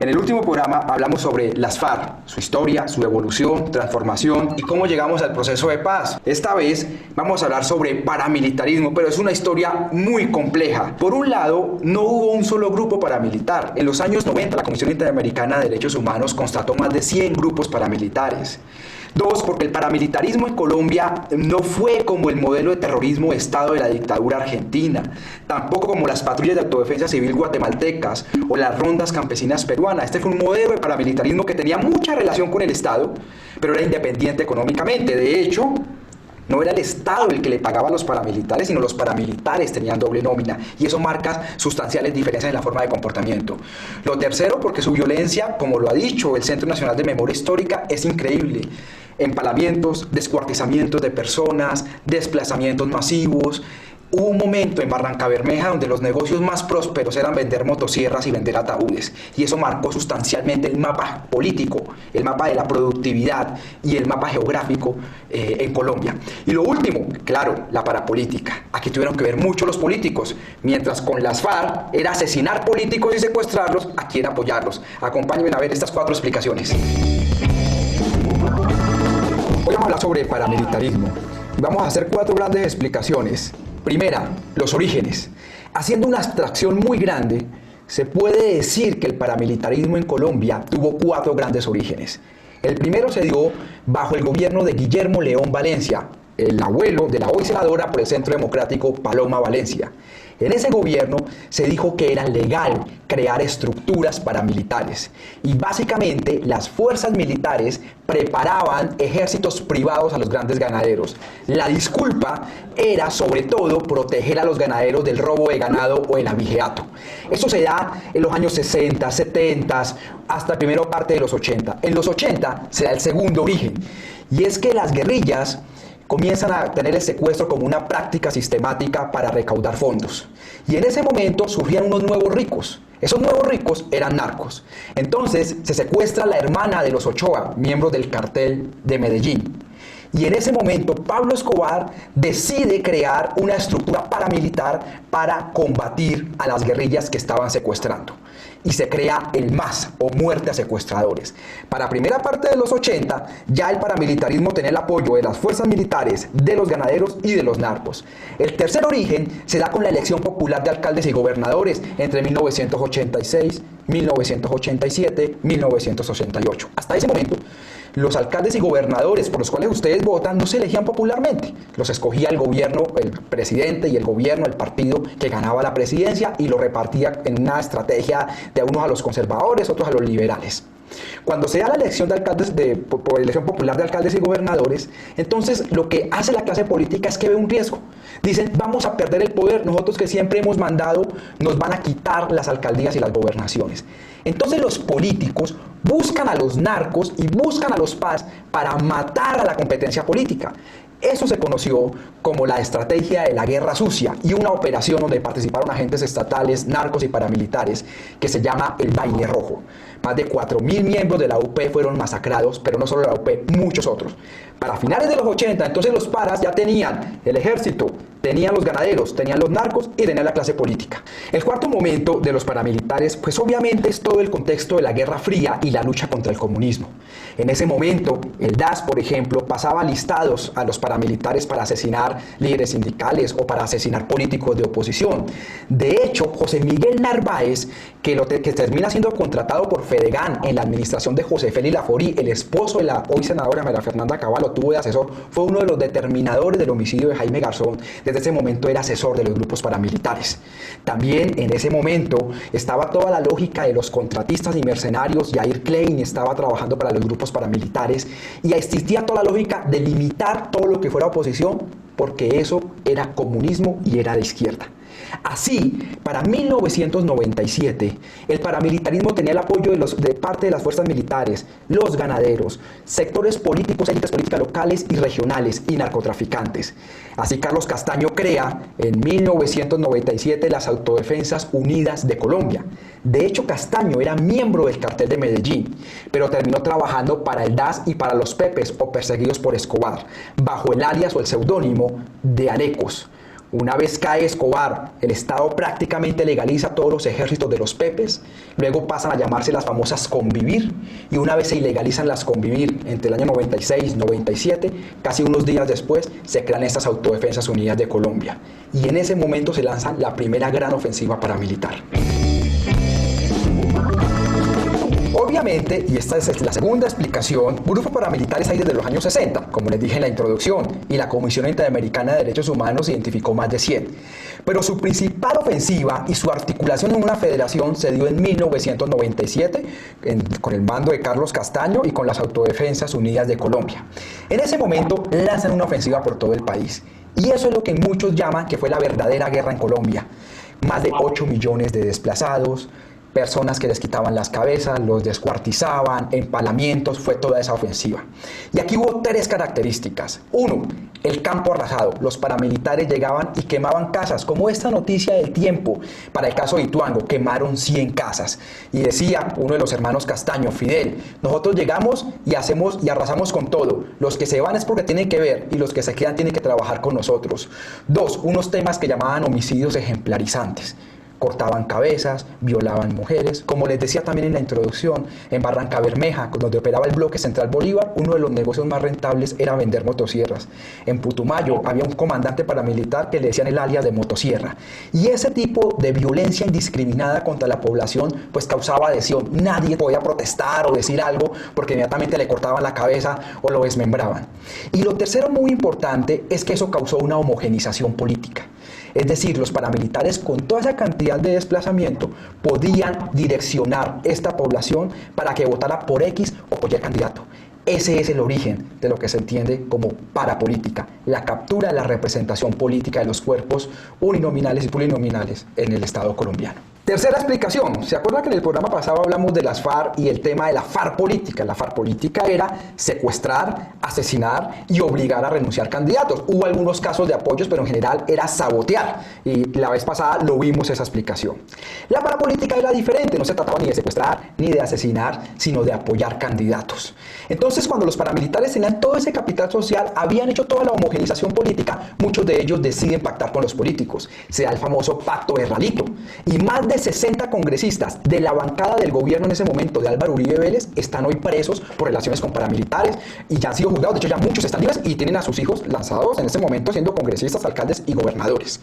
En el último programa hablamos sobre las FARC, su historia, su evolución, transformación y cómo llegamos al proceso de paz. Esta vez vamos a hablar sobre paramilitarismo, pero es una historia muy compleja. Por un lado, no hubo un solo grupo paramilitar. En los años 90, la Comisión Interamericana de Derechos Humanos constató más de 100 grupos paramilitares. Dos, porque el paramilitarismo en Colombia no fue como el modelo de terrorismo de Estado de la dictadura argentina, tampoco como las patrullas de autodefensa civil guatemaltecas o las rondas campesinas peruanas. Este fue un modelo de paramilitarismo que tenía mucha relación con el Estado, pero era independiente económicamente. De hecho, no era el Estado el que le pagaba a los paramilitares, sino los paramilitares tenían doble nómina, y eso marca sustanciales diferencias en la forma de comportamiento. Lo tercero, porque su violencia, como lo ha dicho el Centro Nacional de Memoria Histórica, es increíble. Empalamientos, descuartizamientos de personas, desplazamientos masivos. Hubo un momento en Barrancabermeja donde los negocios más prósperos eran vender motosierras y vender ataúdes, y eso marcó sustancialmente el mapa político, el mapa de la productividad y el mapa geográfico en Colombia. Y lo último, claro, la parapolítica. Aquí tuvieron que ver mucho los políticos, mientras con las FARC era asesinar políticos y secuestrarlos, aquí era apoyarlos. Acompáñenme a ver estas 4 explicaciones. Hoy vamos a hablar sobre paramilitarismo. Vamos a hacer 4 grandes explicaciones. Primera, los orígenes. Haciendo una abstracción muy grande, se puede decir que el paramilitarismo en Colombia tuvo 4 grandes orígenes. El primero se dio bajo el gobierno de Guillermo León Valencia, el abuelo de la hoy senadora por el Centro Democrático Paloma Valencia. En ese gobierno se dijo que era legal crear estructuras paramilitares y básicamente las fuerzas militares preparaban ejércitos privados a los grandes ganaderos. La disculpa era sobre todo proteger a los ganaderos del robo de ganado o el abigeato. Eso se da en los años 60, 70, hasta la primera parte de los 80. En los 80 se da el segundo origen, y es que las guerrillas comienzan a tener el secuestro como una práctica sistemática para recaudar fondos. Y en ese momento surgían unos nuevos ricos. Esos nuevos ricos eran narcos. Entonces se secuestra a la hermana de los Ochoa, miembros del cartel de Medellín. Y en ese momento Pablo Escobar decide crear una estructura paramilitar para combatir a las guerrillas que estaban secuestrando. Y se crea el MAS, o Muerte a Secuestradores. Para la primera parte de los 80, ya el paramilitarismo tenía el apoyo de las fuerzas militares, de los ganaderos y de los narcos. El tercer origen se da con la elección popular de alcaldes y gobernadores entre 1986, 1987, 1988. Hasta ese momento, los alcaldes y gobernadores por los cuales ustedes votan no se elegían popularmente. Los escogía el gobierno, el presidente y el gobierno, el partido que ganaba la presidencia, y lo repartía en una estrategia de unos a los conservadores, otros a los liberales. Cuando se da la elección de alcaldes por elección popular de alcaldes y gobernadores, entonces lo que hace la clase política es que ve un riesgo. Dicen, vamos a perder el poder, nosotros que siempre hemos mandado, nos van a quitar las alcaldías y las gobernaciones. Entonces los políticos buscan a los narcos y buscan a los PAS para matar a la competencia política. Eso se conoció como la estrategia de la guerra sucia, y una operación donde participaron agentes estatales, narcos y paramilitares, que se llama el Baile Rojo. Más de 4.000 miembros de la UP fueron masacrados, pero no solo la UP, muchos otros. Para finales de los 80, entonces los paras ya tenían el ejército, tenían los ganaderos, tenían los narcos y tenían la clase política. El cuarto momento de los paramilitares, pues obviamente es todo el contexto de la Guerra Fría y la lucha contra el comunismo. En ese momento, el DAS, por ejemplo, pasaba listados a los paramilitares para asesinar líderes sindicales o para asesinar políticos de oposición. De hecho, José Miguel Narváez, que termina siendo contratado por Fedegan en la administración de José Félix Laforí, el esposo de la hoy senadora María Fernanda Cabal, lo tuvo de asesor, fue uno de los determinadores del homicidio de Jaime Garzón. Desde ese momento era asesor de los grupos paramilitares. También en ese momento estaba toda la lógica de los contratistas y mercenarios. Jair Klein estaba trabajando para los grupos paramilitares, y existía toda la lógica de limitar todo lo que fuera oposición, porque eso era comunismo y era de izquierda. Así, para 1997, el paramilitarismo tenía el apoyo de parte de las fuerzas militares, los ganaderos, sectores políticos, élites políticas locales y regionales, y narcotraficantes. Así, Carlos Castaño crea en 1997 las Autodefensas Unidas de Colombia. De hecho, Castaño era miembro del cartel de Medellín, pero terminó trabajando para el DAS y para los Pepes, o perseguidos por Escobar, bajo el alias o el seudónimo de Arecos. Una vez cae Escobar, el Estado prácticamente legaliza todos los ejércitos de los Pepes, luego pasan a llamarse las famosas Convivir, y una vez se ilegalizan las Convivir, entre el año 96 y 97, casi unos días después, se crean estas Autodefensas Unidas de Colombia, y en ese momento se lanza la primera gran ofensiva paramilitar. Obviamente, y esta es la segunda explicación, grupos paramilitares hay desde los años 60, como les dije en la introducción, y la Comisión Interamericana de Derechos Humanos identificó más de 100. Pero su principal ofensiva y su articulación en una federación se dio en 1997, con el mando de Carlos Castaño y con las Autodefensas Unidas de Colombia. En ese momento lanzan una ofensiva por todo el país, y eso es lo que muchos llaman que fue la verdadera guerra en Colombia. Más de 8 millones de desplazados, personas que les quitaban las cabezas, los descuartizaban, empalamientos, fue toda esa ofensiva. Y aquí hubo tres características. Uno, el campo arrasado. Los paramilitares llegaban y quemaban casas, como esta noticia del Tiempo para el caso de Ituango, quemaron 100 casas. Y decía uno de los hermanos Castaño, Fidel, nosotros llegamos y hacemos y arrasamos con todo. Los que se van es porque tienen que ver, y los que se quedan tienen que trabajar con nosotros. Dos, unos temas que llamaban homicidios ejemplarizantes. cortaban cabezas, violaban mujeres. Como les decía también en la introducción, en Barranca Bermeja, donde operaba el bloque Central Bolívar, uno de los negocios más rentables era vender motosierras. En Putumayo había un comandante paramilitar que le decían el alias de motosierra. Y ese tipo de violencia indiscriminada contra la población pues causaba adhesión. Nadie podía protestar o decir algo porque inmediatamente le cortaban la cabeza o lo desmembraban. Y lo tercero muy importante es que eso causó una homogenización política. Es decir, los paramilitares con toda esa cantidad de desplazamiento podían direccionar esta población para que votara por X o por Y candidato. Ese es el origen de lo que se entiende como parapolítica, la captura de la representación política de los cuerpos uninominales y plurinominales en el Estado colombiano. Tercera explicación. ¿Se acuerdan que en el programa pasado hablamos de las FARC y el tema de la FARC política? La FARC política era secuestrar, asesinar y obligar a renunciar candidatos. Hubo algunos casos de apoyos, pero en general era sabotear. Y la vez pasada lo vimos esa explicación. La parapolítica era diferente. No se trataba ni de secuestrar ni de asesinar, sino de apoyar candidatos. Entonces, cuando los paramilitares tenían todo ese capital social, habían hecho toda la homogenización política, muchos de ellos deciden pactar con los políticos. Se da el famoso pacto de Ralito. Y más de 60 congresistas de la bancada del gobierno en ese momento de Álvaro Uribe Vélez están hoy presos por relaciones con paramilitares y ya han sido juzgados. De hecho, ya muchos están libres y tienen a sus hijos lanzados en ese momento siendo congresistas, alcaldes y gobernadores.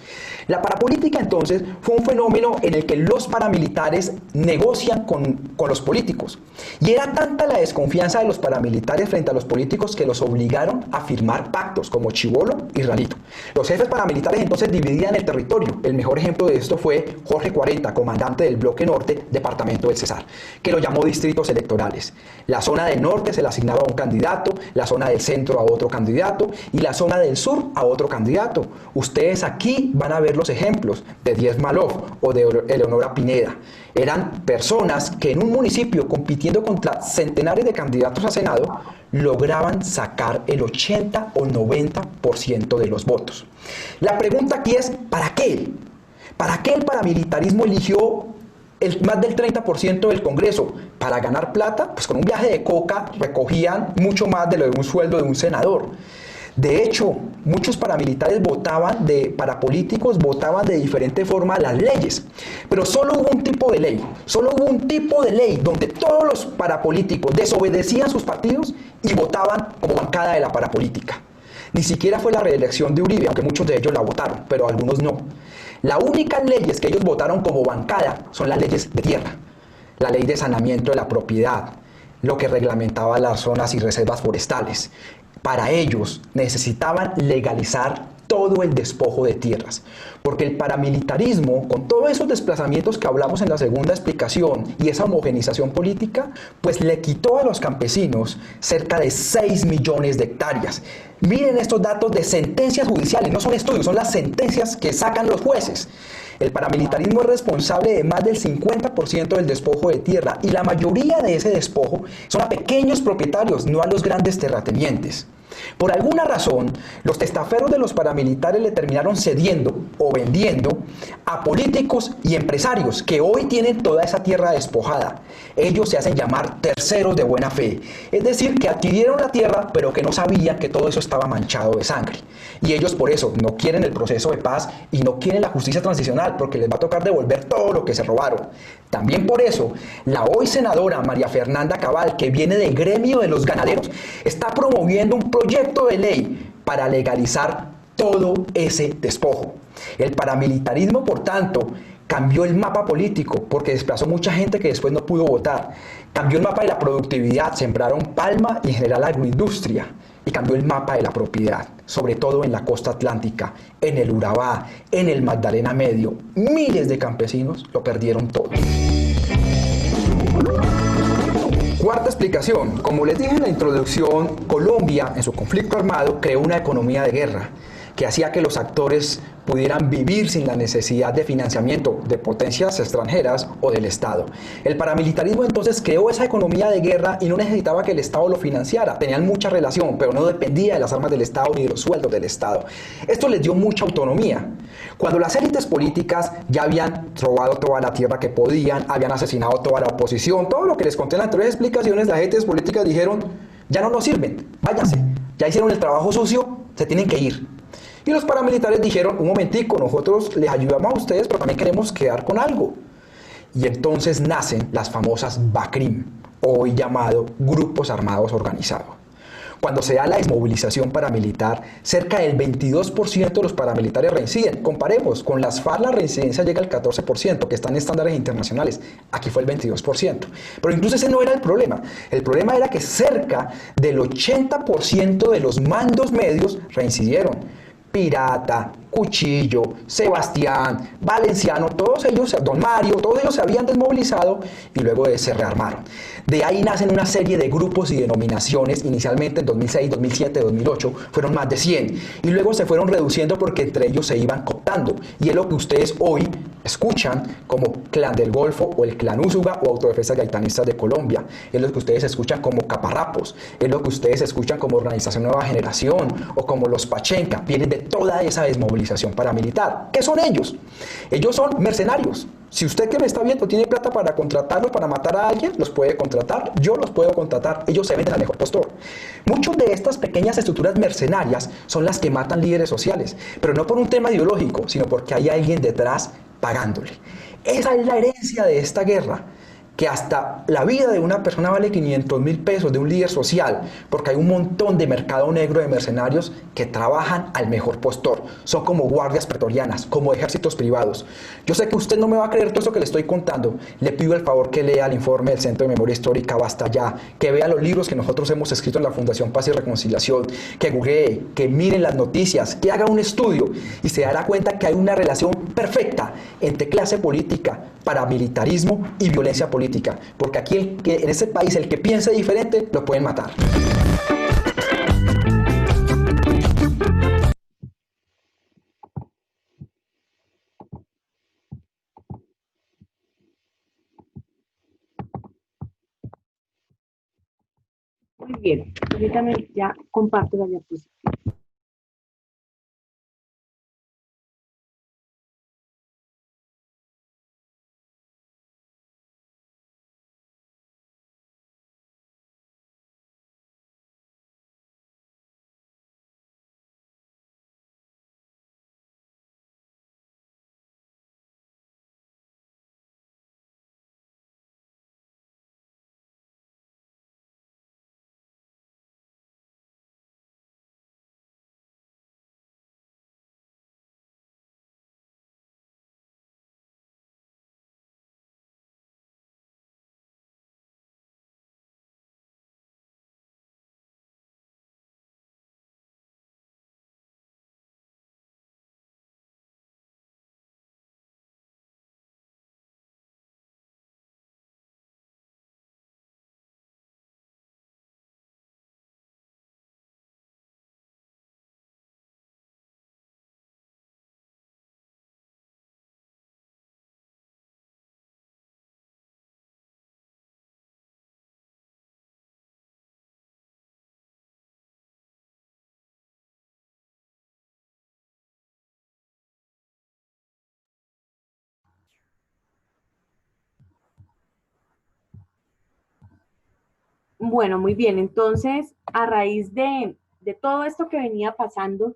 La parapolítica entonces fue un fenómeno en el que los paramilitares negocian con los políticos. Y era tanta la desconfianza de los paramilitares frente a los políticos que los obligaron a firmar pactos como Chibolo y Ralito. Los jefes paramilitares entonces dividían el territorio. El mejor ejemplo de esto fue Jorge 40, comandante del Bloque Norte, departamento del Cesar, que lo llamó distritos electorales. La zona del norte se le asignaba a un candidato, la zona del centro a otro candidato y la zona del sur a otro candidato. Ustedes aquí van a ver los ejemplos de Díez Malov o de Eleonora Pineda. Eran personas que en un municipio compitiendo contra centenares de candidatos a Senado lograban sacar el 80 o 90% de los votos. La pregunta aquí es, ¿para qué? ¿Para qué el paramilitarismo eligió más del 30% del Congreso? ¿Para ganar plata? Pues con un viaje de coca recogían mucho más de lo de un sueldo de un senador. De hecho, muchos paramilitares parapolíticos votaban de diferente forma las leyes, pero solo hubo un tipo de ley, donde todos los parapolíticos desobedecían sus partidos y votaban como bancada de la parapolítica. Ni siquiera fue la reelección de Uribe, aunque muchos de ellos la votaron, pero algunos no. Las únicas leyes que ellos votaron como bancada son las leyes de tierra, la ley de saneamiento de la propiedad, lo que reglamentaba las zonas y reservas forestales. Para ellos necesitaban legalizar todo el despojo de tierras, porque el paramilitarismo, con todos esos desplazamientos que hablamos en la segunda explicación y esa homogenización política, pues le quitó a los campesinos cerca de 6 millones de hectáreas. Miren estos datos de sentencias judiciales, no son estudios, son las sentencias que sacan los jueces. El paramilitarismo es responsable de más del 50% del despojo de tierra y la mayoría de ese despojo son a pequeños propietarios, no a los grandes terratenientes. Por alguna razón, los testaferros de los paramilitares le terminaron cediendo o vendiendo a políticos y empresarios que hoy tienen toda esa tierra despojada. Ellos se hacen llamar terceros de buena fe, es decir, que adquirieron la tierra pero que no sabían que todo eso estaba manchado de sangre. Y ellos por eso no quieren el proceso de paz y no quieren la justicia transicional porque les va a tocar devolver todo lo que se robaron. También por eso, la hoy senadora María Fernanda Cabal, que viene del gremio de los ganaderos, está promoviendo un proyecto de ley para legalizar todo ese despojo. El paramilitarismo, por tanto, cambió el mapa político porque desplazó mucha gente que después no pudo votar. Cambió el mapa de la productividad, sembraron palma y en general agroindustria. Y cambió el mapa de la propiedad, sobre todo en la costa atlántica, en el Urabá, en el Magdalena Medio. Miles de campesinos lo perdieron todo. Cuarta explicación. Como les dije en la introducción, Colombia, en su conflicto armado, creó una economía de guerra que hacía que los actores pudieran vivir sin la necesidad de financiamiento de potencias extranjeras o del Estado. El paramilitarismo entonces creó esa economía de guerra y no necesitaba que el Estado lo financiara. Tenían mucha relación, pero no dependía de las armas del Estado ni de los sueldos del Estado. Esto les dio mucha autonomía. Cuando las élites políticas ya habían robado toda la tierra que podían, habían asesinado toda la oposición, todo lo que les conté en las anteriores explicaciones, las élites políticas dijeron, ya no nos sirven, váyanse, ya hicieron el trabajo sucio, se tienen que ir. Y los paramilitares dijeron, un momentico, nosotros les ayudamos a ustedes, pero también queremos quedar con algo. Y entonces nacen las famosas BACRIM, hoy llamado Grupos Armados Organizados. Cuando se da la desmovilización paramilitar, cerca del 22% de los paramilitares reinciden. Comparemos, con las FARC la reincidencia llega al 14%, que están en estándares internacionales. Aquí fue el 22%. Pero incluso ese no era el problema. El problema era que cerca del 80% de los mandos medios reincidieron. Pirata, Cuchillo, Sebastián, Valenciano, todos ellos, Don Mario, todos ellos se habían desmovilizado y luego se rearmaron. De ahí nacen una serie de grupos y denominaciones, inicialmente en 2006, 2007, 2008, fueron más de 100, y luego se fueron reduciendo porque entre ellos se iban cooptando, y es lo que ustedes hoy escuchan como Clan del Golfo o el Clan Úsuga o Autodefensas Gaitanistas de Colombia, es lo que ustedes escuchan como Caparrapos, es lo que ustedes escuchan como Organización Nueva Generación o como los Pachenca, vienen de toda esa desmovilización paramilitar. ¿Qué son ellos? Ellos son mercenarios. Si usted que me está viendo tiene plata para contratarlos, para matar a alguien, los puede contratar, yo los puedo contratar, ellos se venden al mejor postor. Muchas de estas pequeñas estructuras mercenarias son las que matan líderes sociales, pero no por un tema ideológico, sino porque hay alguien detrás pagándole. Esa es la herencia de esta guerra, que hasta la vida de una persona vale 500.000 pesos de un líder social, porque hay un montón de mercado negro de mercenarios que trabajan al mejor postor. Son como guardias pretorianas, como ejércitos privados. Yo sé que usted no me va a creer todo eso que le estoy contando. Le pido el favor que lea el informe del Centro de Memoria Histórica Basta Ya, que vea los libros que nosotros hemos escrito en la Fundación Paz y Reconciliación, que googlee, que miren las noticias, que haga un estudio y se dará cuenta que hay una relación perfecta entre clase política, paramilitarismo y violencia política, porque aquí en ese país el que piense diferente lo pueden matar. Muy bien, ahorita ya comparto la diapositiva. Bueno, muy bien. Entonces, a raíz de todo esto que venía pasando,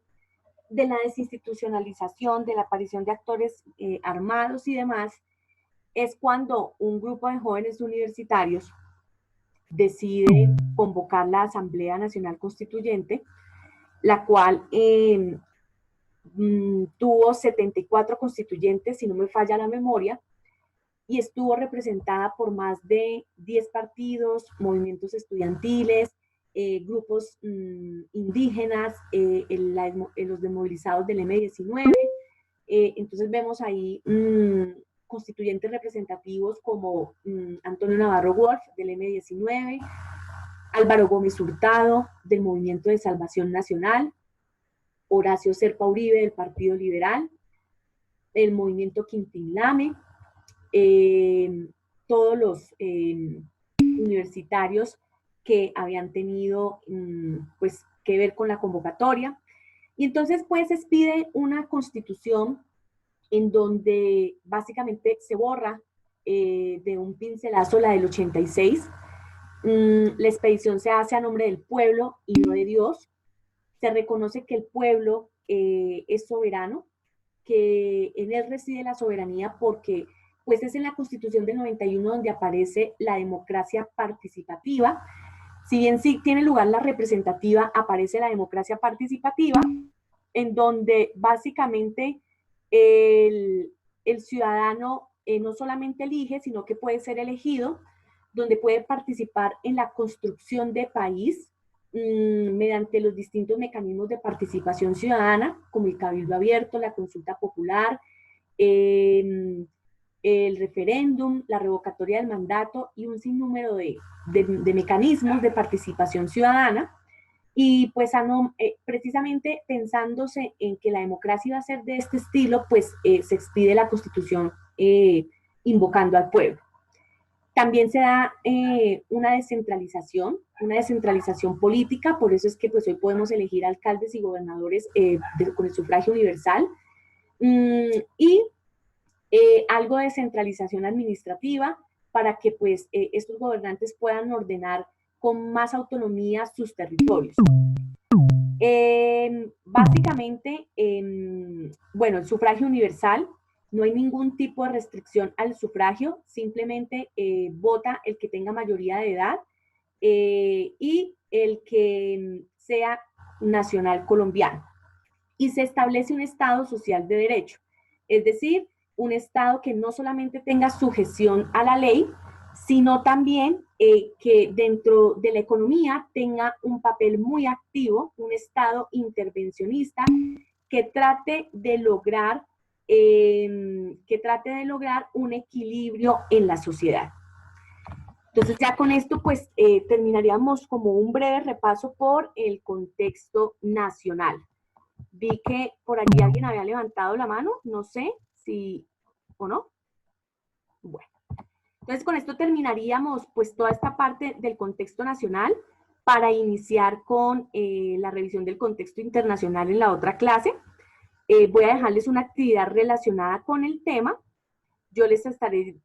de la desinstitucionalización, de la aparición de actores armados y demás, es cuando un grupo de jóvenes universitarios decide convocar la Asamblea Nacional Constituyente, la cual tuvo 74 constituyentes, si no me falla la memoria, y estuvo representada por más de 10 partidos, movimientos estudiantiles, grupos indígenas, los desmovilizados del M-19. Entonces vemos ahí constituyentes representativos como Antonio Navarro Wolf del M-19, Álvaro Gómez Hurtado del Movimiento de Salvación Nacional, Horacio Serpa Uribe del Partido Liberal, el Movimiento Quintín Lame, todos los universitarios que habían tenido pues, que ver con la convocatoria. Y entonces pues se pide una constitución en donde básicamente se borra de un pincelazo la del 86. La expedición se hace a nombre del pueblo y no de Dios. Se reconoce que el pueblo es soberano, que en él reside la soberanía porque pues es en la Constitución del 91 donde aparece la democracia participativa. Si bien sí tiene lugar la representativa, aparece la democracia participativa, en donde básicamente el ciudadano no solamente elige, sino que puede ser elegido, donde puede participar en la construcción de país mediante los distintos mecanismos de participación ciudadana, como el cabildo abierto, la consulta popular, el referéndum, la revocatoria del mandato y un sinnúmero de mecanismos de participación ciudadana. Y pues precisamente pensándose en que la democracia iba a ser de este estilo, pues se expide la Constitución invocando al pueblo. También se da una descentralización política, por eso es que pues hoy podemos elegir alcaldes y gobernadores con el sufragio universal, y algo de descentralización administrativa para que pues estos gobernantes puedan ordenar con más autonomía sus territorios. Básicamente, bueno, el sufragio universal, no hay ningún tipo de restricción al sufragio, simplemente vota el que tenga mayoría de edad y el que sea nacional colombiano. Y se establece un Estado social de derecho, es decir, un Estado que no solamente tenga sujeción a la ley, sino también que dentro de la economía tenga un papel muy activo, un Estado intervencionista que trate de lograr un equilibrio en la sociedad. Entonces ya con esto pues terminaríamos como un breve repaso por el contexto nacional. Vi que por allí alguien había levantado la mano, no sé si o no. Bueno, entonces con esto terminaríamos pues toda esta parte del contexto nacional para iniciar con la revisión del contexto internacional en la otra clase. Voy a dejarles una actividad relacionada con el tema. Yo les estaré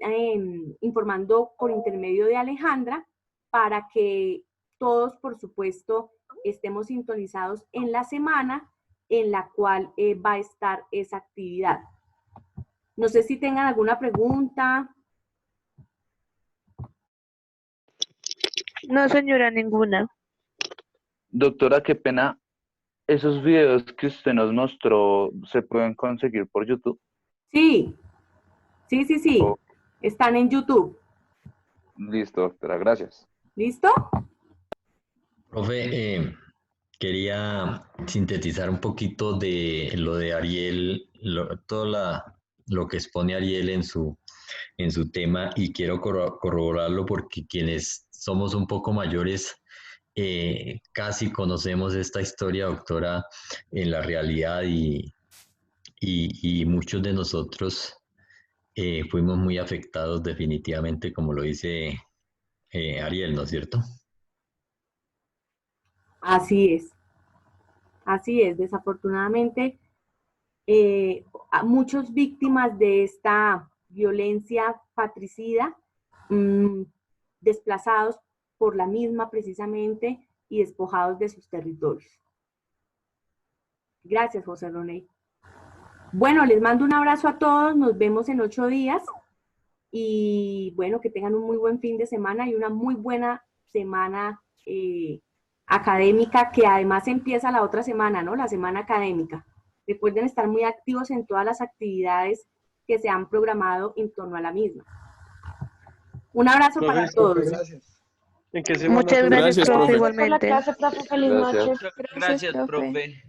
informando por intermedio de Alejandra para que todos, por supuesto, estemos sintonizados en la semana en la cual va a estar esa actividad. No sé si tengan alguna pregunta. No, señora, ninguna. Doctora, qué pena. ¿Esos videos que usted nos mostró se pueden conseguir por YouTube? Sí. Oh. Están en YouTube. Listo, doctora, gracias. ¿Listo? Profe, quería sintetizar un poquito de lo de Ariel, todo lo que expone Ariel en su tema, y quiero corroborarlo porque quienes somos un poco mayores casi conocemos esta historia, doctora, en la realidad, y muchos de nosotros fuimos muy afectados definitivamente, como lo dice Ariel, ¿no es cierto? Así es, desafortunadamente muchas víctimas de esta violencia patricida, desplazados por la misma precisamente y despojados de sus territorios. Gracias, José Roney. Bueno, les mando un abrazo a todos, nos vemos en 8 días y bueno, que tengan un muy buen fin de semana y una muy buena semana académica, que además empieza la otra semana, ¿no? La semana académica. Recuerden estar muy activos en todas las actividades que se han programado en torno a la misma. Un abrazo para todos. Gracias. ¿En qué semana? Muchas gracias, profe, profe. igualmente. Por la clase, profe. Feliz noche. Gracias, profe.